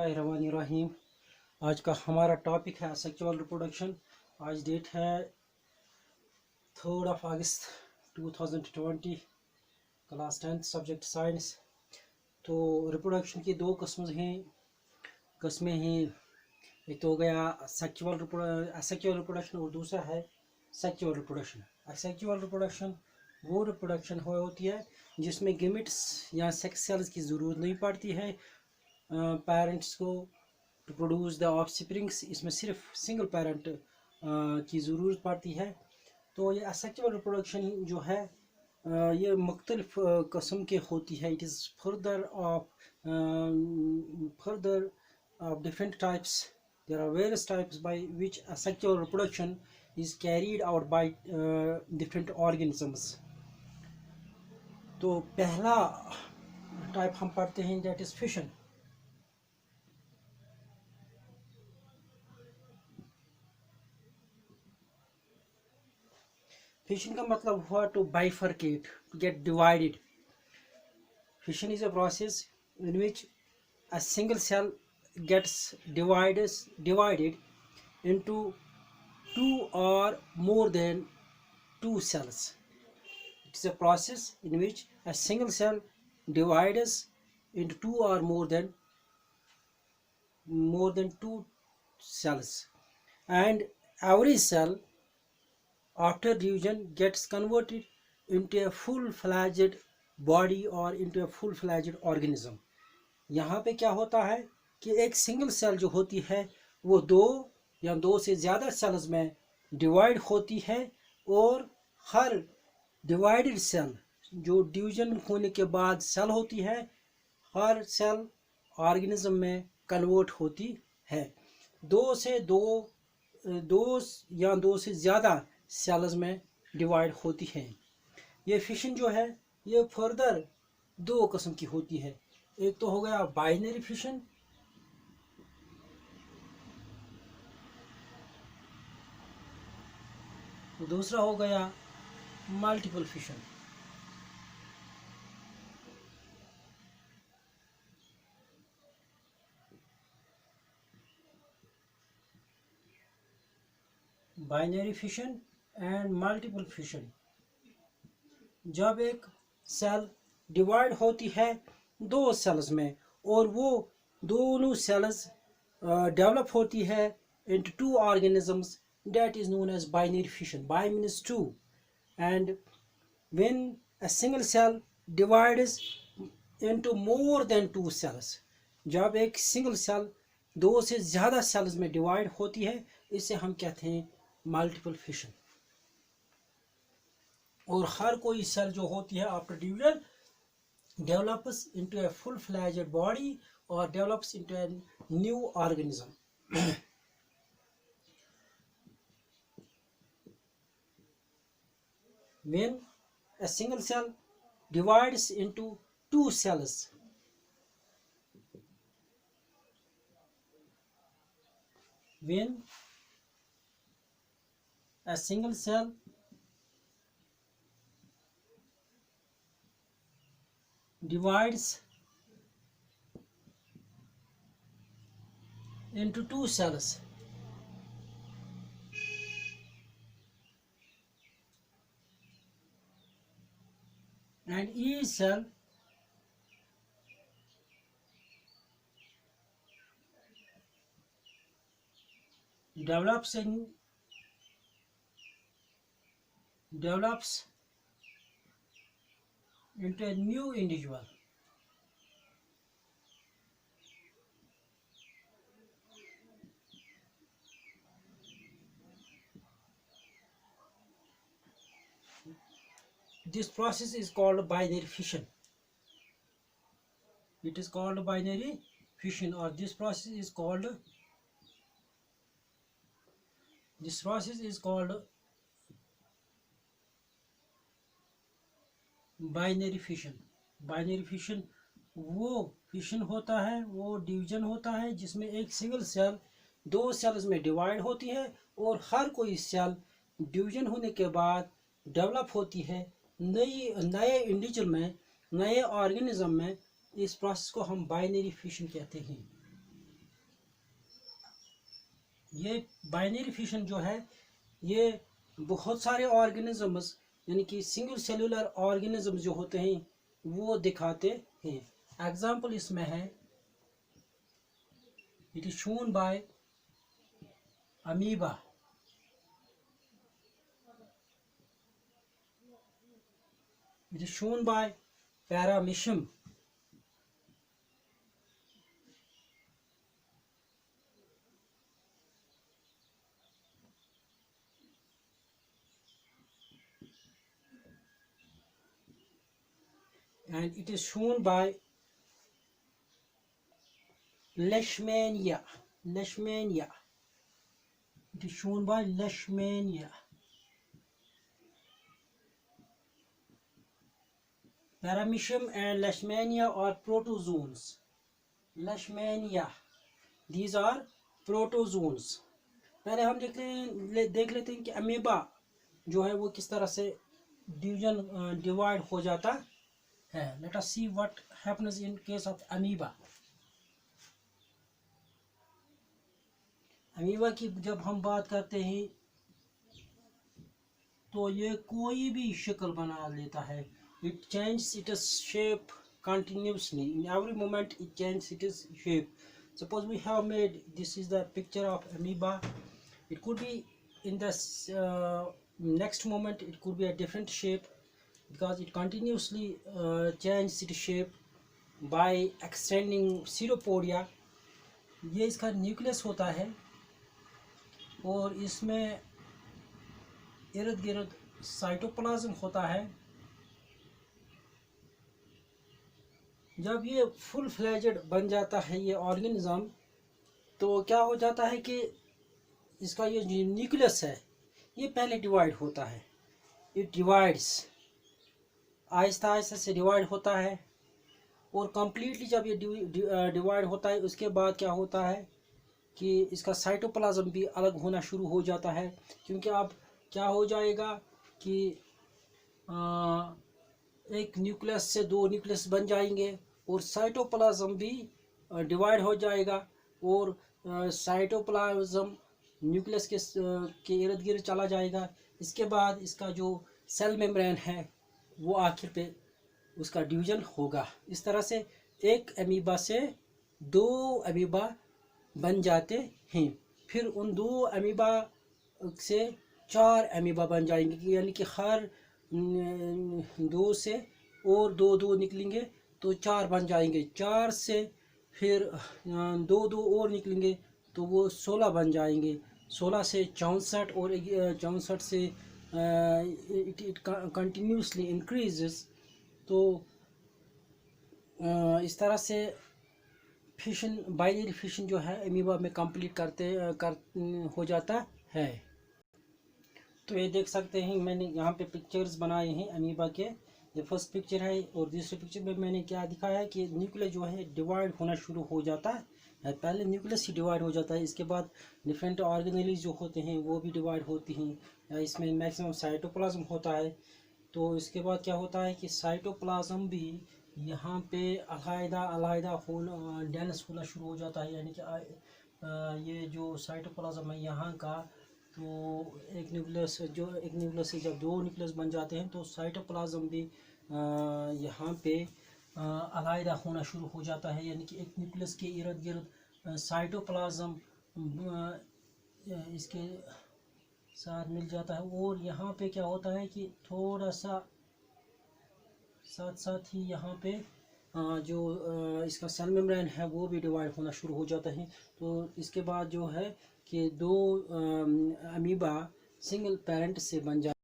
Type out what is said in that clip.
बिस्मिल्लाहिर्रहमानिर्रहीम। आज का हमारा टॉपिक है सेक्सुअल रिप्रोडक्शन। आज डेट है 3 अगस्त 2020, क्लास 10th, सब्जेक्ट साइंस। तो रिप्रोडक्शन की दो किस्में हैं। एक तो हो गया सेक्सुअल रिप्रोडक्शन और दूसरा है सेक्सुअल रिप्रोडक्शन। सेक्सुअल रिप्रोडक्शन वो रिप्रोडक्शन होती है जिसमें गिमिट्स या सेक्स सेल्स की ज़रूरत नहीं पड़ती है पेरेंट्स को टू प्रोड्यूस द ऑफस्प्रिंग्स। इसमें सिर्फ सिंगल पेरेंट की ज़रूरत पड़ती है। तो ये असेक्सुअल रिप्रोडक्शन जो है ये मुख्तलिफ कस्म के होती है। It is further of different types. There are various types by which asexual reproduction is carried out by different organisms. तो पहला टाइप हम पढ़ते हैं, that is fission. Fission का मतलब हुआ to bifurcate, to get divided. Fission is a process in which a single cell gets divided into two or more than two cells. It is a process in which a single cell divides into two or more than two cells, and every cell after division gets converted into a full-fledged body or into a full-fledged organism. यहाँ पे क्या होता है कि एक single cell जो होती है वो दो या दो से ज़्यादा सेल्स में डिवाइड होती है, और हर डिवाइडेड सेल जो डिवीजन होने के बाद सेल होती है, हर सेल ऑर्गेनिज्म में कन्वर्ट होती है। दो या दो से ज़्यादा सेल्स में डिवाइड होती है। ये फिशन जो है ये फर्दर दो किस्म की होती है। एक तो हो गया बाइनरी फिशन, दूसरा हो गया multiple fission. Binary fission and multiple fission, जब एक सेल डिवाइड होती है दो सेल्स में और वो दोनों सेल्स डेवलप होती है into two organisms, that is known as binary fission. Bi means two, and when a single cell divides into more than two cells, जब एक सिंगल सेल दो से ज़्यादा सेल्स में डिवाइड होती है, इसे हम कहते हैं मल्टीपल फिशन। और हर कोई सेल जो होती है after division develops into a full-fledged body or develops into a new organism. When a single cell divides into two cells, when a single cell divides into two cells, and each cell develops into a new individual. This process is called binary fission. It is called binary fission, or this process is called binary fission. Binary fission वो fission होता है, वो division होता है जिसमें एक single cell दो sales में डिवाइड होती है, और हर कोई सेल डिवीजन होने के बाद डेवलप होती है नए इंडिविजुअल में, नए ऑर्गेनिज्म में। इस प्रोसेस को हम बाइनरी फिशन कहते हैं। ये बाइनरी फिशन जो है ये बहुत सारे ऑर्गेनिजम्स यानी कि सिंगल सेलुलर ऑर्गेनिजम्स जो होते हैं वो दिखाते हैं। एग्जाम्पल इसमें है, it is shown by amoeba, it is shown by paramecium, and it is shown by leishmania. It is shown by leishmania. Paramecium and leishmania are protozoans. Leishmania, these are protozoans. पहले हम देख लेते हैं कि amoeba जो है वो किस तरह से डिवाइड हो जाता है. Let us see what happens in case of amoeba. Amoeba की जब हम बात करते हैं तो ये कोई भी शक्ल बना लेता है. It changes its shape continuously. In every moment it changes its shape. Suppose we have made, this is the picture of amoeba. It could be in the next moment it could be a different shape because it continuously changes its shape by extending pseudopodia. ये इसका nucleus होता है और इसमें इर्द गिर्द cytoplasm होता है. जब ये फुल फ्लेजेड बन जाता है ये ऑर्गेनिज्म तो क्या हो जाता है कि इसका ये न्यूक्लियस है ये पहले डिवाइड होता है. इट डिवाइड्स, आहिस्ता आहिस्ता से डिवाइड होता है और कंप्लीटली जब ये डिवाइड होता है उसके बाद क्या होता है कि इसका साइटोप्लाज्म भी अलग होना शुरू हो जाता है. क्योंकि अब क्या हो जाएगा कि एक न्यूक्लियस से दो न्यूक्लियस बन जाएंगे और साइटोप्लाज्म भी डिवाइड हो जाएगा और साइटोप्लाज्म न्यूक्लियस के इर्द गिर्द चला जाएगा. इसके बाद इसका जो सेल मेम्ब्रेन है वो आखिर पे उसका डिवीजन होगा. इस तरह से एक अमीबा से दो अमीबा बन जाते हैं. फिर उन दो अमीबा से चार अमीबा बन जाएंगे यानी कि हर दो से और दो दो निकलेंगे तो चार बन जाएंगे. चार से फिर दो दो और निकलेंगे तो वो 16 बन जाएंगे. 16 से 64 और 64 से इट कंटिन्यूसली इंक्रीजेस. तो इस तरह से फिशन, बाइनरी फिशन जो है अमीबा में कंप्लीट हो जाता है. तो ये देख सकते हैं मैंने यहाँ पे पिक्चर्स बनाए हैं अमीबा के. ये फर्स्ट पिक्चर है और दूसरे पिक्चर में मैंने क्या दिखाया है कि न्यूक्लियस जो है डिवाइड होना शुरू हो जाता है. पहले न्यूक्लियस ही डिवाइड हो जाता है, इसके बाद डिफरेंट ऑर्गेनेल्स जो होते हैं वो भी डिवाइड होती हैं. इसमें मैक्सिमम साइटोप्लाज्म होता है. तो इसके बाद क्या होता है कि साइटोप्लाज्म भी यहाँ पे अलहदा होना डेंस होना शुरू हो जाता है. यानी कि ये जो साइटोप्लाज्म है यहाँ का, तो एक न्यूक्लियस से जब दो न्यूक्लियस बन जाते हैं तो साइटोप्लाज्म भी यहाँ पे अलहदा होना शुरू हो जाता है. यानी कि एक न्यूक्लियस के इर्द गिर्द साइटोप्लाज्म इसके साथ मिल जाता है. और यहाँ पे क्या होता है कि थोड़ा सा साथ ही यहाँ पे जो इसका सेल मेम्ब्रेन है वो भी डिवाइड होना शुरू हो जाता है. तो इसके बाद जो है कि दो अमीबा सिंगल पेरेंट से बन जाते